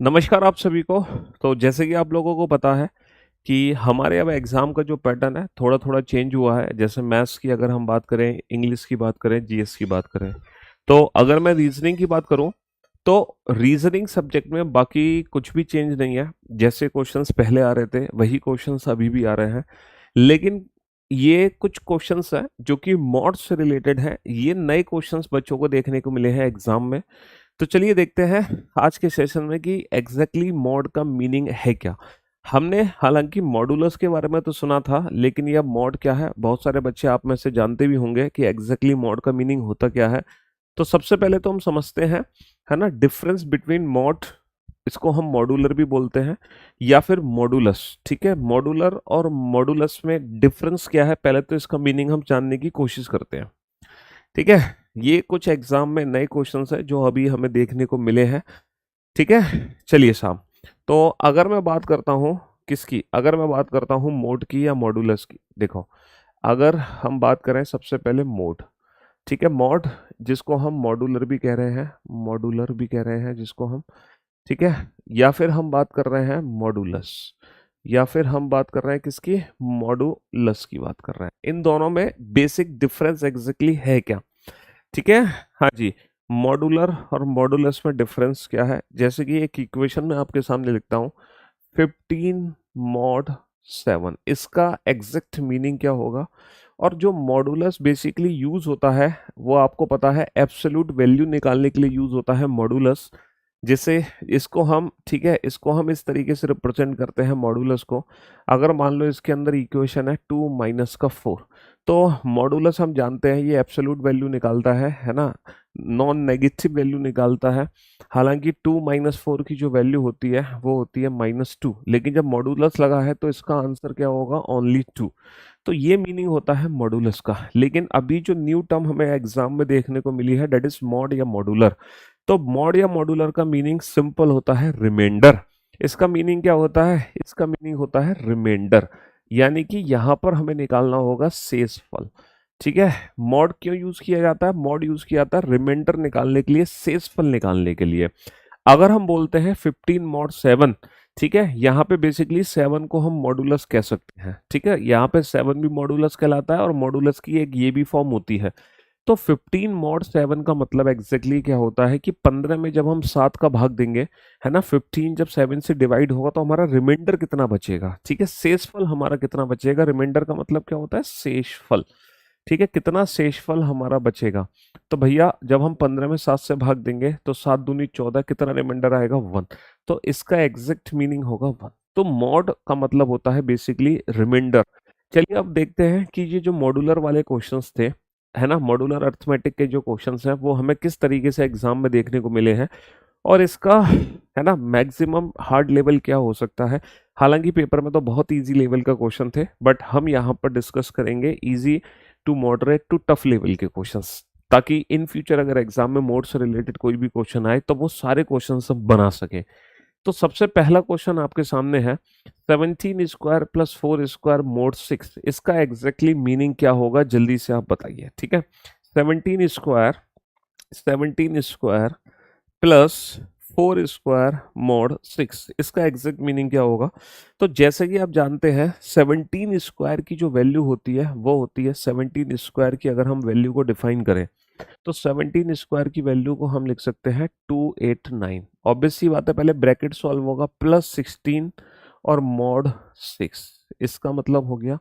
नमस्कार आप सभी को। तो जैसे कि आप लोगों को पता है कि हमारे अब एग्ज़ाम का जो पैटर्न है थोड़ा-थोड़ा चेंज हुआ है। जैसे मैथ्स की अगर हम बात करें, इंग्लिश की बात करें, जीएस की बात करें। तो अगर मैं रीज़निंग की बात करूँ, तो रीज़निंग सब्जेक्ट में बाकी कुछ भी चेंज नहीं है। जैसे क्वेश्चंस पहले आ रहे थे, वही क्वेश्चंस अभी भी आ रहे हैं। लेकिन ये कुछ क्वेश्चंस हैं जो कि मॉड से रिलेटेड हैं। ये नए क्वेश्चंस बच्चों को देखने को मिले हैं एग्ज़ाम में। तो चलिए देखते हैं आज के सेशन में कि एग्जैक्टली मॉड का मीनिंग है क्या। हमने हालांकि मॉडुलस के बारे में तो सुना था, लेकिन यह मॉड क्या है बहुत सारे बच्चे आप में से जानते भी होंगे कि एग्जैक्टली मॉड का मीनिंग होता क्या है। तो सबसे पहले तो हम समझते हैं, है ना, डिफरेंस बिटवीन मॉड। इसको हम मॉडुलर भी बोलते हैं या फिर मॉडुलस। ठीक है, मॉडुलर और मॉडुलस में डिफरेंस क्या है, पहले तो इसका मीनिंग हम जानने की कोशिश करते हैं। ठीक है, ये कुछ एग्जाम में नए क्वेश्चंस है जो अभी हमें देखने को मिले हैं। ठीक है, चलिए शाम। तो अगर मैं बात करता हूँ किसकी, अगर मैं बात करता हूँ मोड की या मॉडुलस की, देखो, अगर हम बात करें सबसे पहले मोड। ठीक है, मॉड जिसको हम मॉडुलर भी कह रहे हैं, मॉडुलर भी कह रहे हैं जिसको हम, ठीक है, या फिर हम बात कर रहे हैं मॉडुलस, या फिर हम बात कर रहे हैं किसकी, मॉडुलस की बात कर रहे हैं। इन दोनों में बेसिक डिफरेंस एग्जैक्टली है क्या? ठीक है, हाँ जी। मॉडुलर और मॉडुलस में डिफरेंस क्या है, जैसे कि एक इक्वेशन में आपके सामने लिखता हूँ, 15 mod 7, इसका एग्जैक्ट मीनिंग क्या होगा। और जो मॉडुलस बेसिकली यूज होता है, वो आपको पता है एब्सोल्यूट वैल्यू निकालने के लिए यूज होता है मॉडुलस। जैसे इसको हम, ठीक है, इसको हम इस तरीके से रिप्रेजेंट करते हैं मॉडुलस को। अगर मान लो इसके अंदर इक्वेशन है 2 - 4, तो मॉडुलस हम जानते हैं ये एब्सोल्यूट वैल्यू निकालता है ना, नॉन नेगेटिव वैल्यू निकालता है। हालांकि 2 - 4 की जो वैल्यू होती है वो होती है -2, लेकिन जब मॉडुलस लगा है तो इसका आंसर क्या होगा, ओनली 2। तो ये मीनिंग होता है मॉडुलस का। लेकिन अभी जो न्यू टर्म हमें एग्जाम में देखने को मिली है, डेट इज मॉड या मॉडुलर। तो मॉड या मॉडुलर का मीनिंग सिंपल होता है रिमाइंडर। इसका मीनिंग क्या होता है, इसका मीनिंग होता है रिमाइंडर। यानी कि यहां पर हमें निकालना होगा शेषफल। ठीक है, मॉड क्यों यूज किया जाता है, मॉड यूज किया जाता है रिमाइंडर निकालने के लिए, शेषफल निकालने के लिए। अगर हम बोलते हैं 15 mod 7, ठीक है, यहाँ पे बेसिकली 7 को हम मॉडुलस कह सकते हैं। ठीक है, यहाँ पे 7 भी मॉडुलस कहलाता है और मॉडुलस की एक ये भी फॉर्म होती है। तो 15 mod 7 का मतलब एग्जैक्टली क्या होता है कि 15 में जब हम 7 का भाग देंगे, है ना, 15 जब 7 से डिवाइड होगा तो हमारा रिमाइंडर कितना बचेगा। ठीक है, शेषफल हमारा कितना बचेगा, रिमाइंडर का मतलब क्या होता है, शेषफल। ठीक है, कितना शेषफल हमारा बचेगा। तो भैया जब हम 15 में 7 से भाग देंगे तो 7 दूनी 14, कितना रिमाइंडर आएगा, 1। तो इसका एग्जैक्ट मीनिंग होगा 1। तो मॉड का मतलब होता है बेसिकली रिमाइंडर। चलिए अब देखते हैं कि ये जो मॉडुलर वाले क्वेश्चंस थे, है ना, मॉडुलर अर्थमेटिक के जो क्वेश्चंस हैं वो हमें किस तरीके से एग्जाम में देखने को मिले हैं, और इसका, है ना, मैक्सिमम हार्ड लेवल क्या हो सकता है। हालांकि पेपर में तो बहुत इजी लेवल का क्वेश्चन थे, बट हम यहाँ पर डिस्कस करेंगे easy to moderate to tough level के क्वेश्चंस, ताकि इन फ्यूचर अगर एग्जाम में मोड से रिलेटेड कोई भी क्वेश्चन आए तो वो सारे क्वेश्चन सब बना सके। तो सबसे पहला क्वेश्चन आपके सामने है, 17 स्क्वायर + 4 स्क्वायर mod 6, इसका एग्जैक्टली मीनिंग क्या होगा, जल्दी से आप बताइए। ठीक है, 17 स्क्वायर + 4 स्क्वायर mod 6, इसका एग्जैक्ट मीनिंग क्या होगा। तो जैसे कि आप जानते हैं 17 स्क्वायर की जो वैल्यू होती है वो होती है, 17 स्क्वायर की अगर हम वैल्यू को डिफाइन करें तो 17 स्क्वायर की वैल्यू को हम लिख सकते हैं 289। ऑब्वियस सी बात है, पहले ब्रैकेट सॉल्व होगा, +16 और mod 6, इसका मतलब हो गया।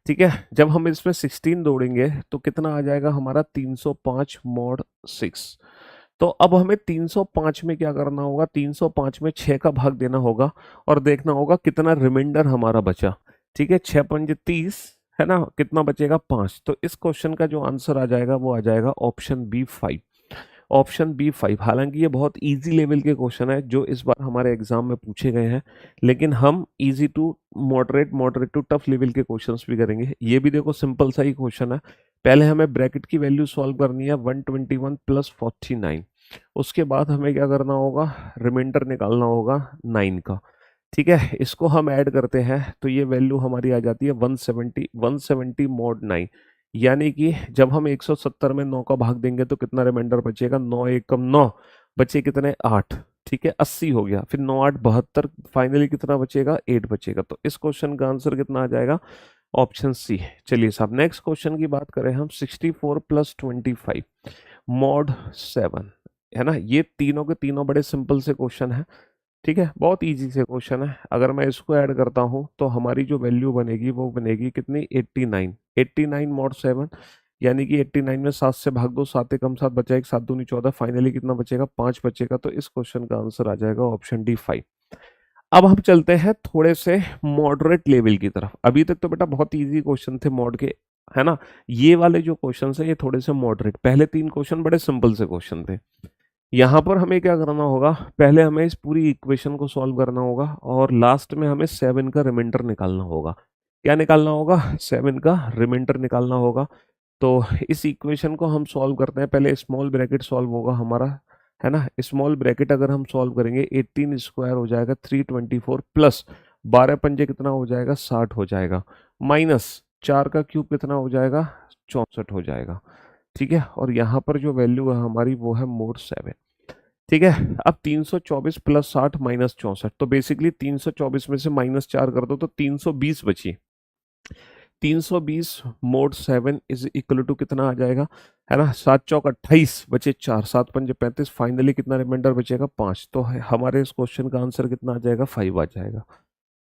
ठीक है, जब हम इसमें 16 जोड़ेंगे तो कितना आ जाएगा हमारा, 305 mod 6। तो अब हमें 305 में क्या करना होगा, 305 में 6 का भाग देना होगा और देखना होगा कितना रिमाइंडर हमारा बचा। ठीक है, 6 × 5 = 30, है ना, कितना बचेगा, 5। तो इस क्वेश्चन का जो आंसर आ जाएगा वो आ जाएगा ऑप्शन बी 5। Option B 5। हालांकि ये बहुत इजी लेवल के क्वेश्चन है जो इस बार हमारे एग्जाम में पूछे गए हैं, लेकिन हम easy to moderate, moderate to tough level के क्वेश्चंस भी करेंगे। ये भी देखो सिंपल सा ही क्वेश्चन है। पहले हमें ब्रैकेट की वैल्यू सॉल्व करनी है, 121 + 49। उसके बाद हमें क्या करना होगा, रिमाइंडर निकालना होगा 9 का। ठीक है, इसको हम ऐड करते हैं तो ये वैल्यू हमारी आ जाती है 170, 170 mod 9। यानी कि जब हम 170 में 9 का भाग देंगे तो कितना रिमाइंडर बचेगा, 9 × 1 = 9, बचे कितने, 8। ठीक है, 80 हो गया, फिर 9 8 72, फाइनली कितना बचेगा, 8 बचेगा। तो इस क्वेश्चन का आंसर कितना आ जाएगा, ऑप्शन सी। चलिए साहब नेक्स्ट क्वेश्चन की बात करें हम, 64 + 25 मॉड 7, है ना। ये तीनों के तीनों बड़े सिंपल से क्वेश्चन है, ठीक है, बहुत इजी से क्वेश्चन है। अगर मैं इसको ऐड करता हूँ तो हमारी जो वैल्यू बनेगी वो बनेगी कितनी, 89। 89 मॉड 7, यानी कि 89 में 7 से भाग दो, 7 एकम 7 बचा, एक 7 दूनी 14, फाइनली कितना बचेगा, 5 बचेगा। तो इस क्वेश्चन का आंसर आ जाएगा ऑप्शन डी 5। अब हम चलते हैं थोड़े से मॉडरेट लेवल की तरफ। अभी तक तो बेटा बहुत इजी क्वेश्चन थे मॉड के, है ना। ये वाले जो क्वेश्चन है ये थोड़े से मॉडरेट, पहले 3 क्वेश्चन बड़े सिंपल से क्वेश्चन थे। यहाँ पर हमें क्या करना होगा, पहले हमें इस पूरी इक्वेशन को सॉल्व करना होगा और लास्ट में हमें 7 का रिमाइंडर निकालना होगा। क्या निकालना होगा, 7 का रिमाइंडर निकालना होगा। तो इस इक्वेशन को हम सॉल्व करते हैं, पहले स्मॉल ब्रैकेट सॉल्व होगा हमारा, है ना। स्मॉल ब्रैकेट अगर हम सॉल्व करेंगे, 18 स्क्वायर हो जाएगा 324 प्लस 12 पंजे कितना हो जाएगा, 60 हो जाएगा, माइनस 4 का क्यूब कितना हो जाएगा, 64 हो जाएगा, ठीक है। और यहाँ पर जो वैल्यू है हमारी वो है मोड 7, ठीक है। अब 324 + 60 - 64, तो बेसिकली 324 में से -4 कर दो तो 320 बची। 320 मोड 7 इज इक्वल टू कितना आ जाएगा, है ना, 7 चौक 28 बचे 4, 7 पंजे 35, फाइनली कितना रिमाइंडर बचेगा, 5। तो हमारे इस क्वेश्चन का आंसर कितना आ जाएगा, 5 आ जाएगा।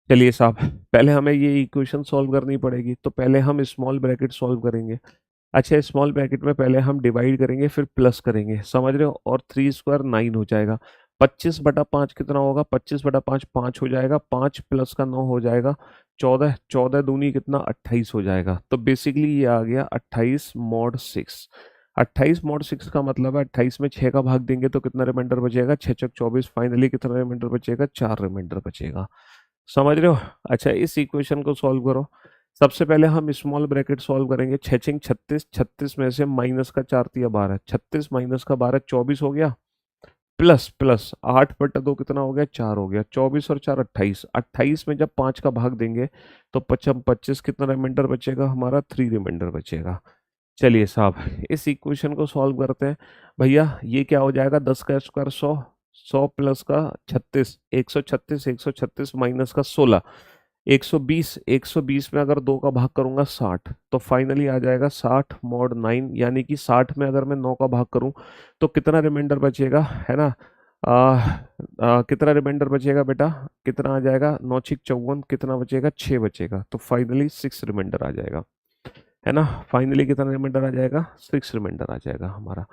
चलिए साहब, पहले हमें ये इक्वेशन सॉल्व करनी पड़ेगी, तो पहले हम स्मॉल ब्रैकेट सॉल्व करेंगे। अच्छा, स्मॉल ब्रैकेट में पहले हम डिवाइड करेंगे फिर प्लस करेंगे, समझ रहे हो। और 3 स्क्वायर 9 हो जाएगा, 25/5 कितना होगा, 25/5 5 हो जाएगा, 5 प्लस का 9 हो जाएगा 14, 14 दूनी कितना 28 हो जाएगा। तो बेसिकली ये आ गया 28 मॉड 6। 28 मॉड 6 का मतलब है 28 में 6 का भाग देंगे तो कितना रिमाइंडर बचेगा, 6 चौक 24, फाइनली कितना रिमाइंडर बचेगा, 4 रिमाइंडर बचेगा। समझ रहे हो। अच्छा, इस इक्वेशन को सॉल्व करो। सबसे पहले हम स्मॉल ब्रैकेट सॉल्व करेंगे, 6 6 36, 36 में से माइनस का 4 तिया 12, 36 माइनस का 12 24 हो गया, प्लस प्लस 8/2 कितना हो गया, 4 हो गया, 24 और 4 28, 28 में जब 5 का भाग देंगे तो 25 25 कितना रिमाइंडर बचेगा हमारा, 3 रिमाइंडर बचेगा। चलिए साहब इस इक्वेशन को सॉल्व करते हैं। भैया ये क्या हो जाएगा, 10 का स्क्वायर 100, 100 प्लस का 36, 136, 136 माइनस का 16, 120, 120 में अगर 2 का भाग करूंगा 60, तो फाइनली आ जाएगा 60 मॉड 9, यानी कि 60 में अगर मैं 9 का भाग करूं तो कितना रिमाइंडर बचेगा, है ना। कितना रिमाइंडर बचेगा बेटा, कितना आ जाएगा, 9 6 54, कितना बचेगा, 6 बचेगा। तो फाइनली 6 रिमाइंडर आ जाएगा, है ना। फाइनली कितना रिमाइंडर आ जाएगा, 6 रिमाइंडर आ जाएगा हमारा।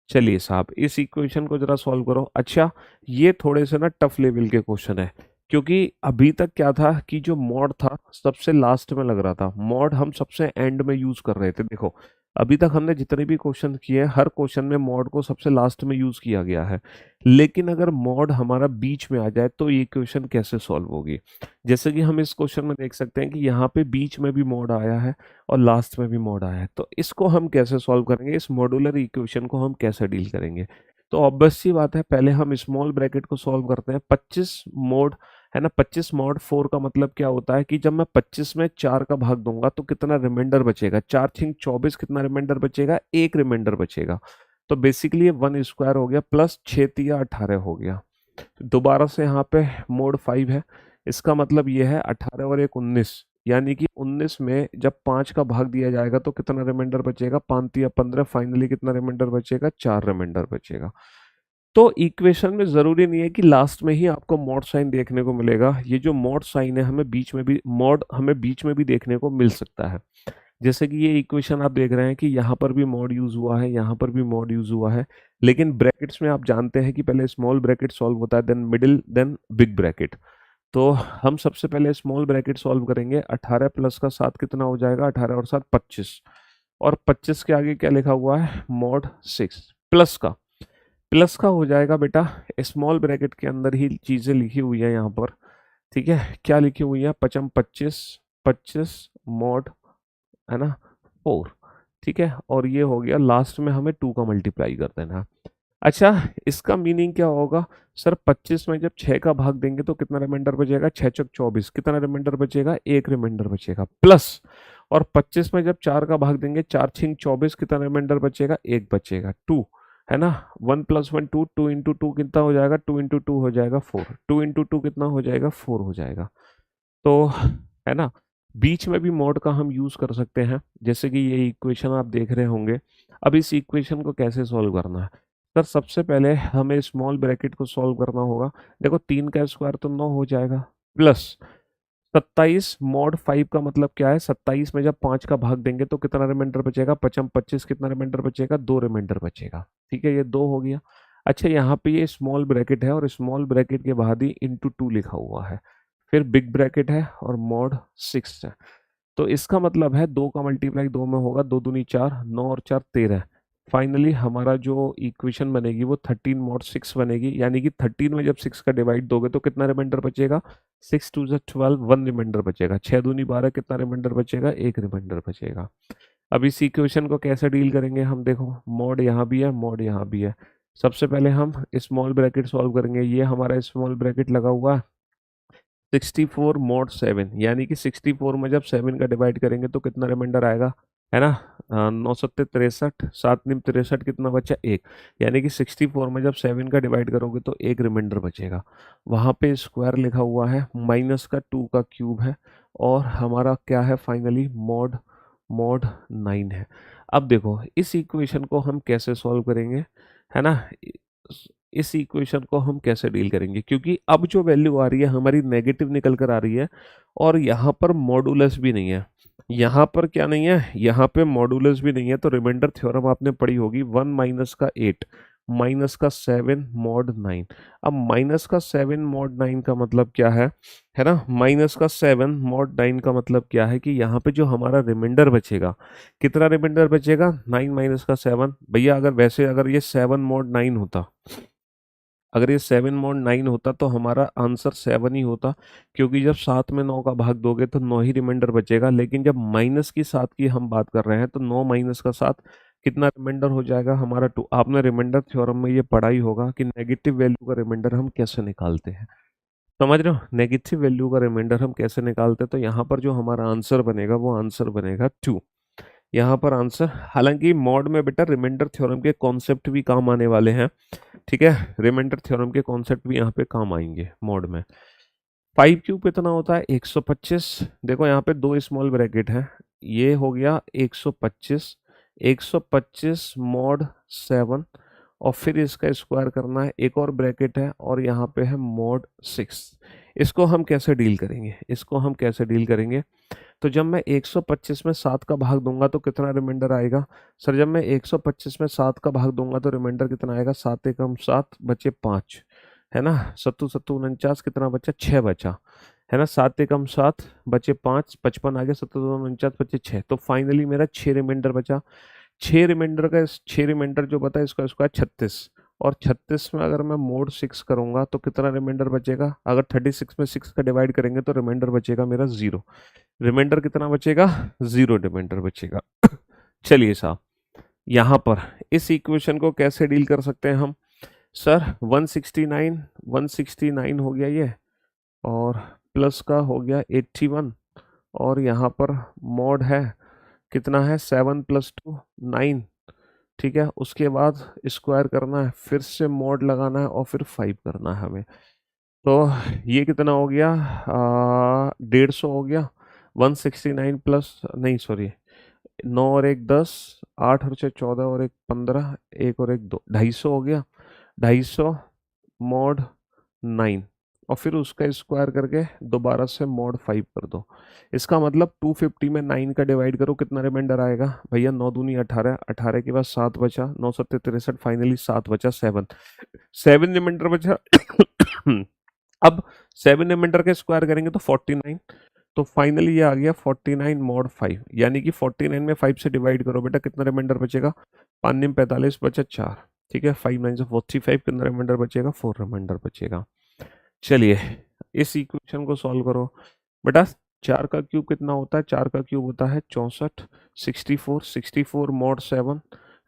चलिए साहब इस इक्वेशन को जरा सॉल्व करो। अच्छा, ये थोड़े से ना टफ लेवल के क्वेश्चन है, क्योंकि अभी तक क्या था कि जो मॉड था सबसे लास्ट में लग रहा था, मॉड हम सबसे एंड में यूज कर रहे थे। देखो अभी तक हमने जितने भी क्वेश्चन किए हर क्वेश्चन में मॉड को सबसे लास्ट में यूज किया गया है, लेकिन अगर मॉड हमारा बीच में आ जाए तो ये क्वेश्चन कैसे सॉल्व होगी। जैसे कि हम इस क्वेश्चन में देख सकते हैं कि यहाँ पे बीच में भी मॉड आया है और लास्ट में भी मॉड आया है, तो इसको हम कैसे सॉल्व करेंगे, इस मॉड्यूलर इक्वेशन को हम कैसे डील करेंगे। तो ऑब्वियस सी बात है, पहले हम स्मॉल ब्रैकेट को सॉल्व करते हैं। 25 मॉड, है ना, 25 मॉड 4 का मतलब क्या होता है कि जब मैं 25 में 4 का भाग दूंगा तो कितना रिमाइंडर बचेगा, 4 6 24, कितना रिमाइंडर बचेगा, 1 रिमाइंडर बचेगा। तो बेसिकली ये 1 स्क्वायर हो गया प्लस 6 तिया 18 हो गया। दोबारा से यहाँ पे मोड 5 है, इसका मतलब ये है 18 और 1 19, यानी कि 19 में जब 5 का भाग दिया जाएगा तो कितना रिमाइंडर बचेगा, 5 तिया 15, फाइनली कितना रिमाइंडर बचेगा, 4 रिमाइंडर बचेगा। तो इक्वेशन में जरूरी नहीं है कि लास्ट में ही आपको मॉड साइन देखने को मिलेगा, ये जो मॉड साइन है हमें बीच में भी, मॉड हमें बीच में भी देखने को मिल सकता है। जैसे कि ये इक्वेशन आप देख रहे हैं कि यहाँ पर भी मॉड यूज हुआ है, यहाँ पर भी मॉड यूज हुआ है, लेकिन ब्रैकेट्स में आप जानते हैं कि पहले स्मॉल ब्रैकेट सॉल्व होता है, then middle, then big bracket. तो हम सबसे पहले स्मॉल ब्रैकेट सॉल्व करेंगे। 18 प्लस का 7 कितना हो जाएगा, 18 और 7 25, और 25 के आगे क्या लिखा हुआ है, मॉड 6, प्लस का हो जाएगा बेटा, स्मॉल ब्रैकेट के अंदर ही चीजें लिखी हुई है यहाँ पर, ठीक है। क्या लिखी हुई है, 25 25 25 मॉड, है ना, 4, ठीक है। और ये हो गया, लास्ट में हमें 2 का मल्टीप्लाई कर देना। अच्छा, इसका मीनिंग क्या होगा, सर 25 में जब 6 का भाग देंगे तो कितना रिमाइंडर बचेगा, 6 चौक 24, कितना रिमाइंडर बचेगा, 1 रिमाइंडर बचेगा, प्लस, और 25 में जब 4 का भाग देंगे, 4 6 24, कितना रिमाइंडर बचेगा, 1 बचेगा, 2, है ना। 1+1 2, 2 × 2 कितना हो जाएगा, 2 × 2 हो जाएगा 4, 2 × 2 कितना हो जाएगा, 4 हो जाएगा। तो है ना, बीच में भी मॉड का हम यूज कर सकते हैं, जैसे कि ये इक्वेशन आप देख रहे होंगे। अब इस इक्वेशन को कैसे सॉल्व करना है सर, सबसे पहले हमें स्मॉल ब्रैकेट को सॉल्व करना होगा। देखो 3 का स्क्वायर तो 9 हो जाएगा, प्लस 27 mod 5 का मतलब क्या है, 27 में जब 5 का भाग देंगे तो कितना रिमाइंडर बचेगा, 25, कितना रिमाइंडर बचेगा, 2 रिमाइंडर बचेगा। ठीक है, ये 2 हो गया। अच्छा, यहाँ पे ये स्मॉल ब्रैकेट है और स्मॉल ब्रैकेट के बाद ही ×2 लिखा हुआ है, फिर बिग ब्रैकेट है और mod 6 है। तो इसका मतलब है 2 का मल्टीप्लाई 2 में होगा, 2 दूनी 4, 9 और 4 13। फाइनली हमारा जो इक्वेशन बनेगी वो 13 mod 6 बनेगी, यानी कि 13 में जब 6 का डिवाइड दोगे तो कितना रिमाइंडर बचेगा, 6 × 2 = 12, 1 रिमाइंडर बचेगा। 6 दूनी 12, कितना रिमाइंडर बचेगा, 1 रिमाइंडर बचेगा। अब इस इक्वेशन को कैसे डील करेंगे हम, देखो मॉड यहाँ भी है, मॉड यहाँ भी है। सबसे पहले हम स्मॉल ब्रैकेट सॉल्व करेंगे, ये हमारा स्मॉल ब्रैकेट लगा हुआ है। 64 mod 7, यानी कि 64 में जब 7 का डिवाइड करेंगे तो कितना रिमाइंडर आएगा, है ना। 9 × 7 = 63, 7 × 63 कितना बचा, 1। यानी कि 64 में जब 7 का डिवाइड करोगे तो 1 रिमाइंडर बचेगा। वहाँ पे स्क्वायर लिखा हुआ है, माइनस का 2 का क्यूब है, और हमारा क्या है फाइनली, मॉड मॉड 9 है। अब देखो इस इक्वेशन को हम कैसे सॉल्व करेंगे, है ना। इस इक्वेशन को हम कैसे डील करेंगे, क्योंकि अब जो वैल्यू आ रही है हमारी नेगेटिव निकल कर आ रही है, और यहाँ पर मॉडुलस भी नहीं है। यहाँ पर क्या नहीं है, यहाँ पे मॉडुलस भी नहीं है। तो रिमाइंडर थ्योरम आपने पढ़ी होगी, 1 - का 8 -का 7 mod 9। अब -का 7 mod 9 का मतलब क्या है ना। -का 7 mod 9 का मतलब क्या है कि यहाँ पे जो हमारा रिमाइंडर बचेगा, कितना रिमाइंडर बचेगा, 9 - का 7। भैया अगर वैसे अगर ये 7 mod 9 होता, अगर ये 7 mod 9 होता तो हमारा आंसर 7 ही होता, क्योंकि जब 7 में 9 का भाग दोगे तो 9 ही रिमाइंडर बचेगा। लेकिन जब -की 7 की हम बात कर रहे हैं तो 9 - का 7 कितना रिमाइंडर हो जाएगा हमारा, 2। आपने रिमाइंडर थ्योरम में ये पढ़ा ही होगा कि नेगेटिव वैल्यू का रिमाइंडर हम कैसे निकालते हैं। समझ रहे हो, नेगेटिव वैल्यू का रिमाइंडर हम कैसे निकालते हैं। तो यहाँ पर जो हमारा आंसर बनेगा वो आंसर बनेगा 2। यहाँ पर आंसर, हालांकि मॉड में बेटा रिमाइंडर थ्योरम के कॉन्सेप्ट भी काम आने वाले हैं। ठीक है, रिमाइंडर थ्योरम के कॉन्सेप्ट भी यहाँ पे काम आएंगे मॉड में। 5³ कितना होता है, 125। देखो यहाँ पे 2 स्मॉल ब्रैकेट है, ये हो गया 125, 125 mod 7, और फिर इसका स्क्वायर करना है, एक और ब्रैकेट है और यहाँ पे है mod 6। इसको हम कैसे डील करेंगे, इसको हम कैसे डील करेंगे। तो जब मैं 125 में 7 का भाग दूंगा तो कितना रिमाइंडर आएगा सर, जब मैं 125 में 7 का भाग दूंगा तो रिमाइंडर कितना आएगा, 7 एकम 7 बचे 5, है ना। 7 7 49, कितना बचा, 6 बचा, है ना। 7 एकम 7 बचे 5, 55 आ गया, 7 2 49 बचे 6। तो फाइनली मेरा 6 रिमाइंडर बचा। 6 रिमाइंडर जो बता इसका स्क्वायर 36, और 36 में अगर मैं mod 6 करूंगा तो कितना रिमाइंडर बचेगा, अगर 36 में 6 का डिवाइड करेंगे तो रिमाइंडर बचेगा मेरा 0। रिमाइंडर कितना बचेगा, 0 रिमाइंडर बचेगा। चलिए साहब, यहाँ पर इस इक्वेशन को कैसे डील कर सकते हैं हम सर, 169 हो गया ये, और प्लस का हो गया 81, और यहाँ पर मॉड है, कितना है, 7 + 2 9। ठीक है, उसके बाद स्क्वायर करना है, फिर से मॉड लगाना है, और फिर 5 करना है हमें। तो ये कितना हो गया, 150 हो गया। 169 प्लस, नहीं सॉरी, 9 और 1 10, 8 और 6 14 और 1 15, 1 और 1 2, 250 हो गया। 250 mod 9, और फिर उसका स्क्वायर करके दोबारा से mod 5 कर दो। इसका मतलब 250 में 9 का डिवाइड करो, कितना रिमाइंडर आएगा भैया, 9 दूनी 18, 18 के बाद 7 बचा, 9 7 63, फाइनली 7 बचा, 7 रिमाइंडर बचा। अब 7 रिमाइंडर के स्क्वायर करेंगे तो 49। तो फाइनली ये आ गया 49 mod 5, यानी कि 49 में 5 से डिवाइड करो बेटा, कितना रिमाइंडर बचेगा, 5 9 45 बचा 4। ठीक है, 5 9 से 45, कितना रिमाइंडर बचेगा, 4 रिमाइंडर बचेगा। चलिए इस इक्वेशन को सॉल्व करो बेटा। 4 का क्यूब कितना होता है, 4 का क्यूब होता है 64, 64 mod 7,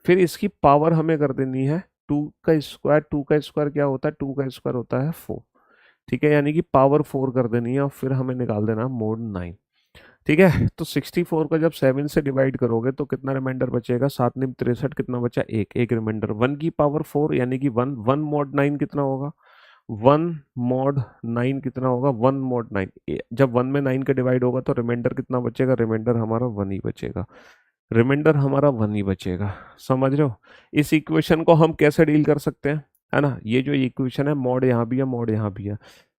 फिर इसकी पावर हमें कर देनी है 2 का स्क्वायर। 2 का स्क्वायर क्या होता है, 2 का स्क्वायर होता है 4। ठीक है, यानी कि पावर 4 कर देनी है, और फिर हमें निकाल देना mod 9। ठीक है, तो 64 को जब 7 से डिवाइड करोगे तो कितना रिमाइंडर बचेगा, 7 9 63, कितना बचा, एक रिमाइंडर। 1 की पावर 4 यानी कि 1, 1 mod 9 कितना होगा, 1 mod 9 कितना होगा, 1 mod 9। जब 1 में 9 का डिवाइड होगा तो रिमाइंडर कितना बचेगा, रिमाइंडर हमारा 1 ही बचेगा, रिमाइंडर हमारा 1 ही बचेगा। समझ रहे हो? इस इक्वेशन को हम कैसे डील कर सकते हैं, है ना, ये जो इक्वेशन है, मॉड यहाँ भी है, मॉड यहाँ भी है।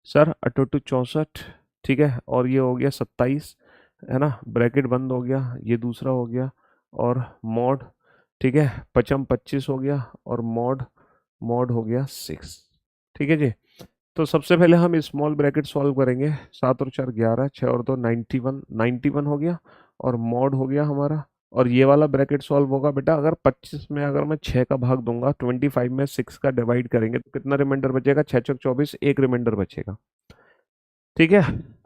सर 8 8 64, ठीक है, और ये हो गया 27, है ना, ब्रैकेट बंद हो गया, ये दूसरा हो गया, और मॉड, ठीक है, 25 हो गया, और मॉड, मॉड हो गया 6। ठीक है जी। तो सबसे पहले हम स्मॉल ब्रैकेट सॉल्व करेंगे, 7 और 4 11, 6 और 2 91, 91 हो गया, और मॉड हो गया हमारा। और ये वाला ब्रैकेट सॉल्व होगा बेटा, अगर 25 में अगर मैं 6 का भाग दूंगा, 25 में 6 का डिवाइड करेंगे तो कितना रिमाइंडर बचेगा, 6 6 24, एक रिमाइंडर बचेगा। ठीक है,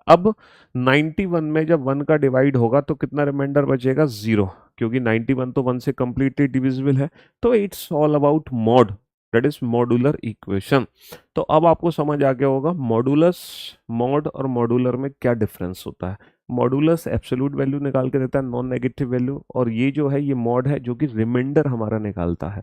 अब 91 में जब 1 का डिवाइड होगा तो कितना रिमाइंडर बचेगा, 0, क्योंकि 91 तो 1 से कंप्लीटली डिविजिबल है। तो it's all about mod, that is modular equation. तो अब आपको समझ आ गया होगा मॉडुलस, मॉड और मॉड्यूलर में क्या डिफरेंस होता है। मॉडुलस एब्सोल्यूट वैल्यू निकाल के देता है, नॉन नेगेटिव वैल्यू, और ये जो है ये मॉड है जो कि रिमाइंडर हमारा निकालता है।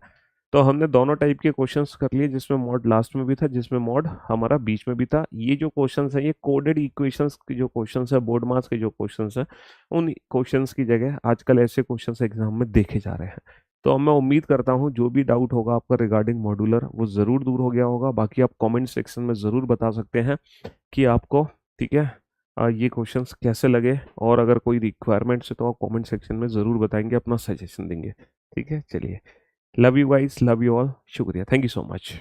तो हमने दोनों टाइप के क्वेश्चंस कर लिए, जिसमें मॉड लास्ट में भी था, जिसमें मॉड हमारा बीच में भी था। ये जो क्वेश्चंस है ये कोडेड इक्वेशंस के जो क्वेश्चंस है, बोर्ड मार्क्स के जो क्वेश्चंस है, उन क्वेश्चंस की जगह आजकल ऐसे क्वेश्चंस एग्जाम में देखे जा रहे हैं। तो मैं उम्मीद करता हूँ जो भी डाउट होगा आपका रिगार्डिंग मॉड्यूलर, वो ज़रूर दूर हो गया होगा। बाकी आप कमेंट सेक्शन में ज़रूर बता सकते हैं कि आपको, ठीक है, ये क्वेश्चंस कैसे लगे, और अगर कोई रिक्वायरमेंट्स है तो आप कमेंट सेक्शन में ज़रूर बताएंगे, अपना सजेशन देंगे। ठीक है, चलिए, love you guys, love you all, शुक्रिया, थैंक यू सो मच।